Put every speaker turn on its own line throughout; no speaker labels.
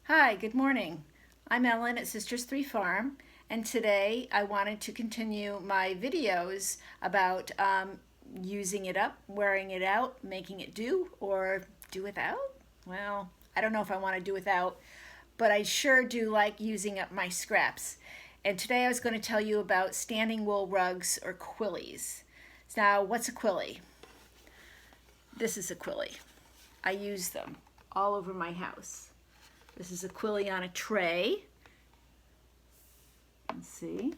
Hi, good morning. I'm Ellen at Sisters 3 Farm, and today I wanted to continue my videos about using it up, wearing it out, making it do, or do without. Well, I don't know if I want to do without, but I sure do like using up my scraps. And today I was going to tell you about standing wool rugs or quillies. Now, what's a quillie? This is a quillie. I use them all over my house. This is a quillie on a tray. Let's see.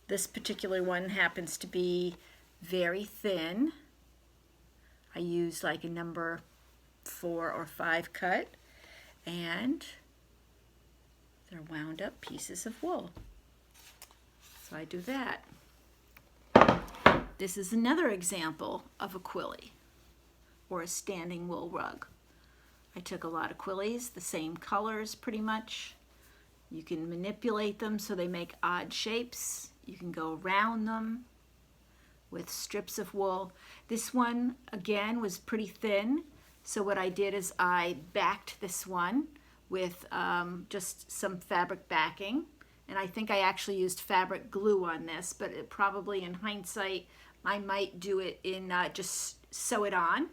This particular one happens to be very thin. I use like a number 4 or 5 cut, and they're wound up pieces of wool. So I do that. This is another example of a quillie or a standing wool rug. I took a lot of quillies, the same colors pretty much. You can manipulate them so they make odd shapes. You can go around them with strips of wool. This one, again, was pretty thin. So what I did is I backed this one with just some fabric backing. And I think I actually used fabric glue on this, but it probably in hindsight, I might do it in just sew it on.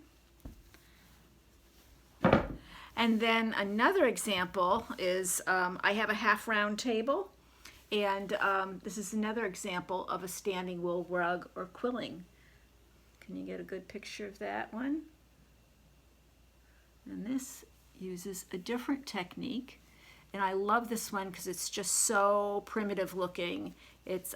And then another example is I have a half round table, and this is another example of a standing wool rug or quilling. Can you get a good picture of that one? And this uses a different technique, and I love this one because it's just so primitive looking.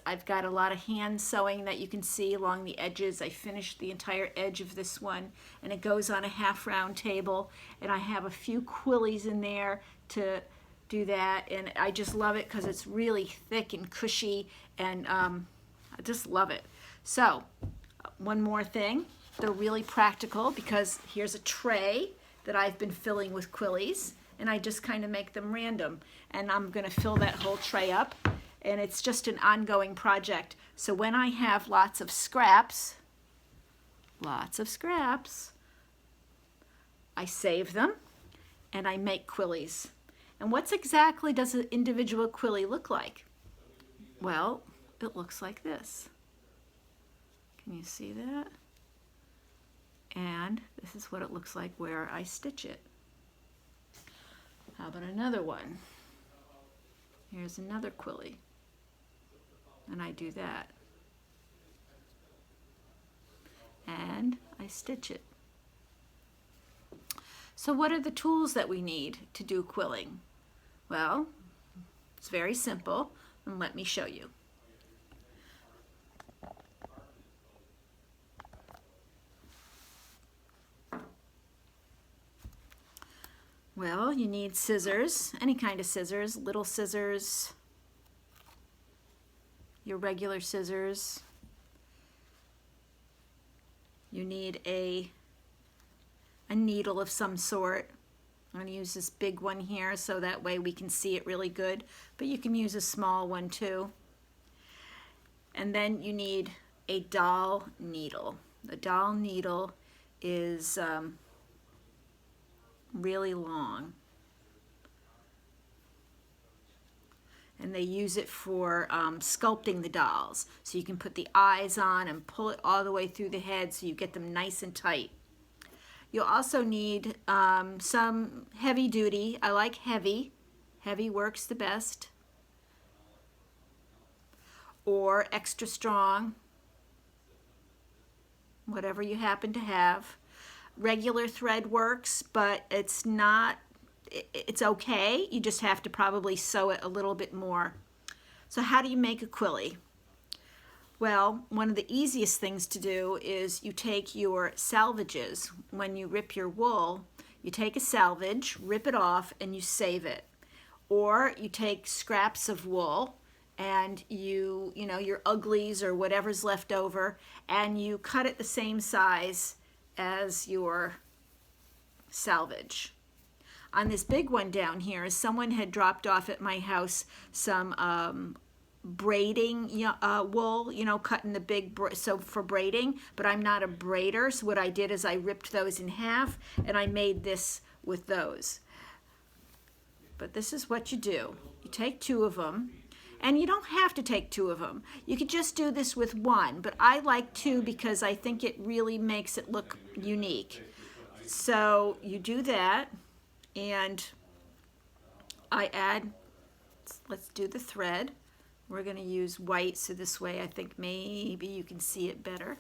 I've got a lot of hand sewing that you can see along the edges. I finished the entire edge of this one, and it goes on a half round table, and I have a few quillies in there to do that, and I just love it because it's really thick and cushy, and I just love it. So one more thing, they're really practical because here's a tray that I've been filling with quillies, and I just kind of make them random, and I'm going to fill that whole tray up. And it's just an ongoing project. So when I have lots of scraps, I save them and I make quillies. And what exactly does an individual quillie look like? Well, it looks like this. Can you see that? And this is what it looks like where I stitch it. How about another one? Here's another quillie. And I do that. And I stitch it. So what are the tools that we need to do quilling? Well, it's very simple, and let me show you. Well, you need scissors, any kind of scissors, little scissors, your regular scissors. You need a needle of some sort. I'm going to use this big one here so that way we can see it really good, but you can use a small one too. And then you need a doll needle. The doll needle is really long, and they use it for sculpting the dolls. So you can put the eyes on and pull it all the way through the head so you get them nice and tight. You'll also need some heavy duty. I like heavy. Heavy works the best. Or extra strong. Whatever you happen to have. Regular thread works, but it's okay. You just have to probably sew it a little bit more. So how do you make a quillie? Well, one of the easiest things to do is you take your salvages. When you rip your wool, you take a salvage, rip it off, and you save it. Or you take scraps of wool and your uglies or whatever's left over, and you cut it the same size as your salvage. On this big one down here, someone had dropped off at my house some braiding wool, cut in the big, so for braiding, but I'm not a braider, so what I did is I ripped those in half and I made this with those. But this is what you do. You take 2 of them, and you don't have to take 2 of them. You could just do this with 1, but I like 2 because I think it really makes it look unique. So you do that, and I add, let's do the thread. We're going to use white, so this way I think maybe you can see it better.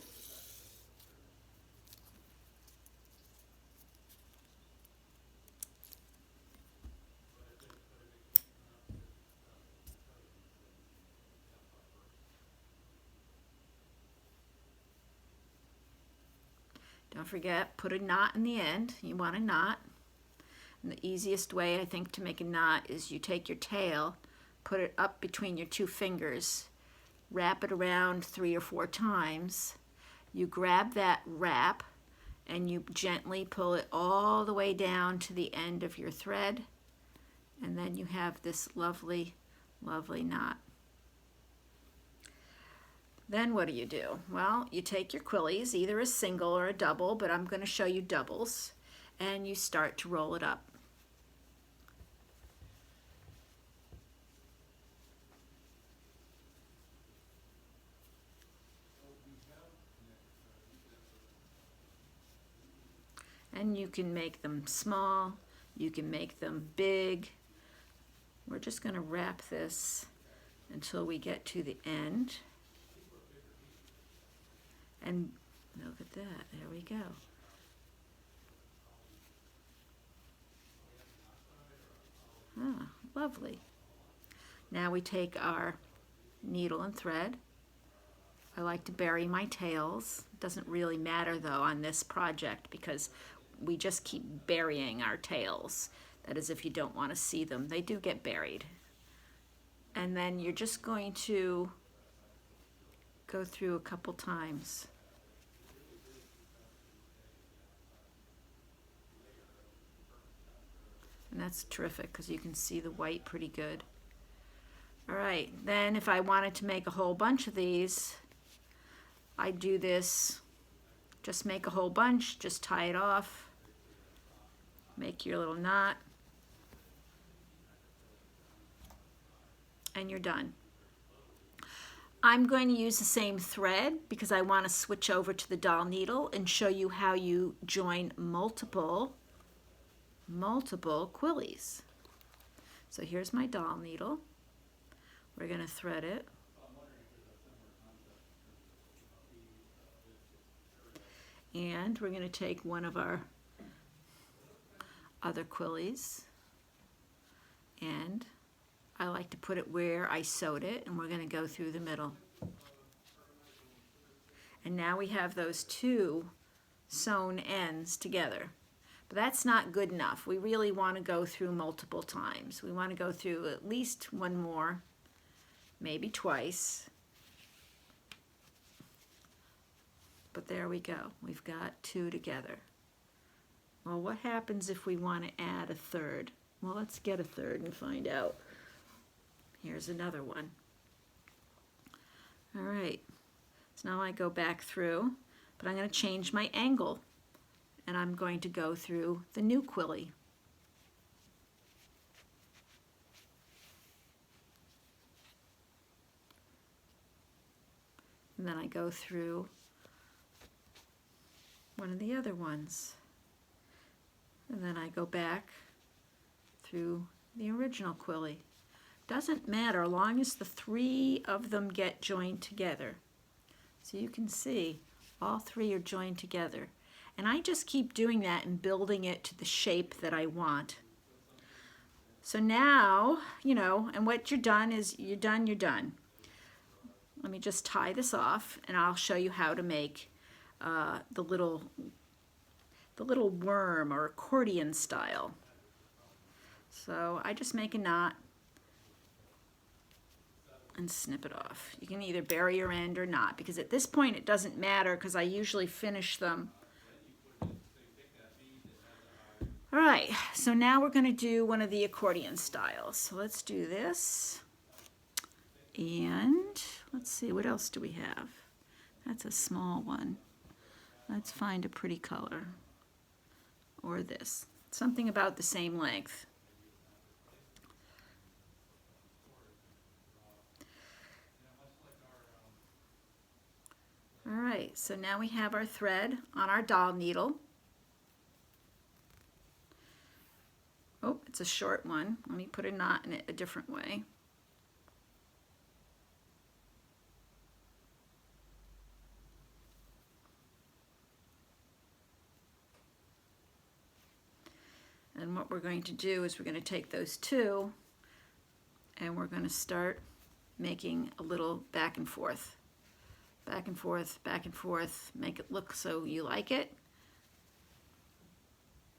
Don't forget, put a knot in the end. You want a knot. And the easiest way, I think, to make a knot is you take your tail, put it up between your 2 fingers, wrap it around 3 or 4 times. You grab that wrap and you gently pull it all the way down to the end of your thread, and then you have this lovely, lovely knot. Then what do? Well, you take your quillies, either a single or a double, but I'm going to show you doubles, and you start to roll it up. And you can make them small, you can make them big. We're just going to wrap this until we get to the end. And look at that, there we go. Ah, lovely. Now we take our needle and thread. I like to bury my tails. It doesn't really matter though on this project because we just keep burying our tails. That is, if you don't want to see them, they do get buried. And then you're just going to go through a couple times. And that's terrific because you can see the white pretty good. All right, then if I wanted to make a whole bunch of these, I do this, just make a whole bunch, just tie it off, make your little knot, and you're done. I'm going to use the same thread because I want to switch over to the doll needle and show you how you join multiple quillies. So here's my doll needle. We're going to thread it. And we're going to take one of our other quillies, and I like to put it where I sewed it, and we're going to go through the middle. And now we have those 2 sewn ends together. But that's not good enough. We really want to go through multiple times. We want to go through at least 1 more, maybe twice. But there we go. We've got 2 together. Well, what happens if we want to add a third? Well, let's get a third and find out. Here's another one. All right. So now I go back through, but I'm going to change my angle. And I'm going to go through the new quillie. And then I go through one of the other ones. And then I go back through the original quillie. Doesn't matter, as long as the 3 of them get joined together. So you can see all 3 are joined together. And I just keep doing that and building it to the shape that I want. So now, you know, and what you're done is you're done. Let me just tie this off and I'll show you how to make the little worm or accordion style. So I just make a knot and snip it off. You can either bury your end or not, because at this point it doesn't matter because I usually finish them. All right, so now we're going to do one of the accordion styles. So let's do this. And let's see, what else do we have? That's a small one. Let's find a pretty color. Or this. something about the same length. All right, so now we have our thread on our doll needle. Oh, it's a short one. Let me put a knot in it a different way. And what we're going to do is we're going to take those two and we're going to start making a little back and forth. Back and forth, back and forth. Make it look so you like it.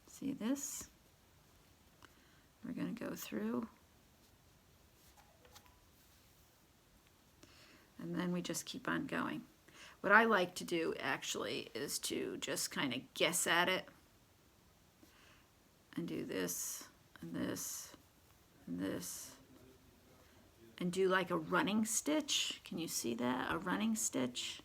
See this? We're going to go through. And then we just keep on going. What I like to do actually is to just kind of guess at it. And do this, and this, and this. And do like a running stitch. Can you see that? A running stitch.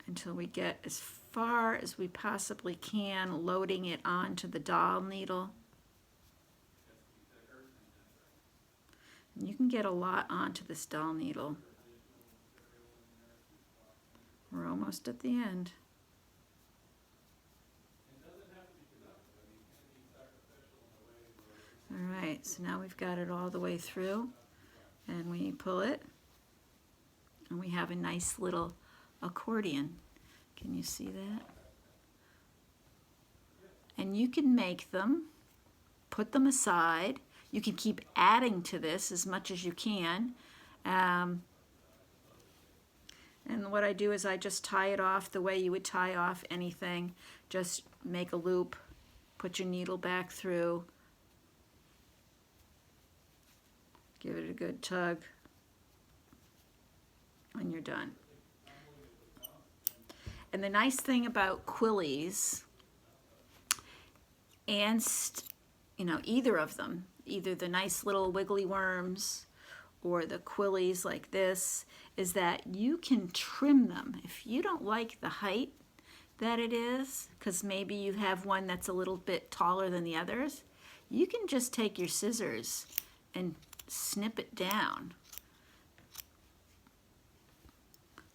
Until we get as far as we possibly can, loading it onto the doll needle. And you can get a lot onto this doll needle. We're almost at the end. All right, so now we've got it all the way through, and we pull it, and we have a nice little accordion. Can you see that? And you can make them, put them aside. You can keep adding to this as much as you can. And what I do is I just tie it off the way you would tie off anything. Just make a loop, put your needle back through, give it a good tug, and you're done. And the nice thing about quillies, and either of them, either the nice little wiggly worms or the quillies like this, is that you can trim them. If you don't like the height that it is, because maybe you have one that's a little bit taller than the others, you can just take your scissors and snip it down.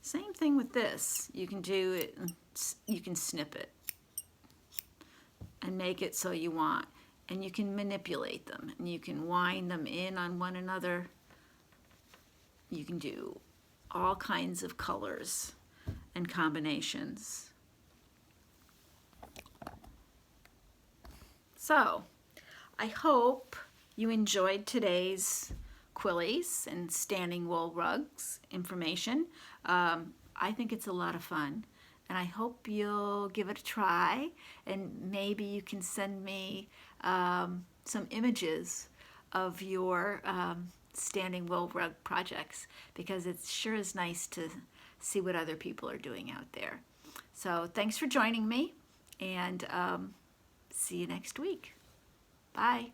Same thing with this. You can do it, you can snip it and make it so you want. And you can manipulate them, and you can wind them in on one another. You can do all kinds of colors and combinations. So, I hope you enjoyed today's quillies and standing wool rugs information. I think it's a lot of fun, and I hope you'll give it a try, and maybe you can send me some images of your standing wool rug projects, because it sure is nice to see what other people are doing out there. So thanks for joining me, and see you next week. Bye.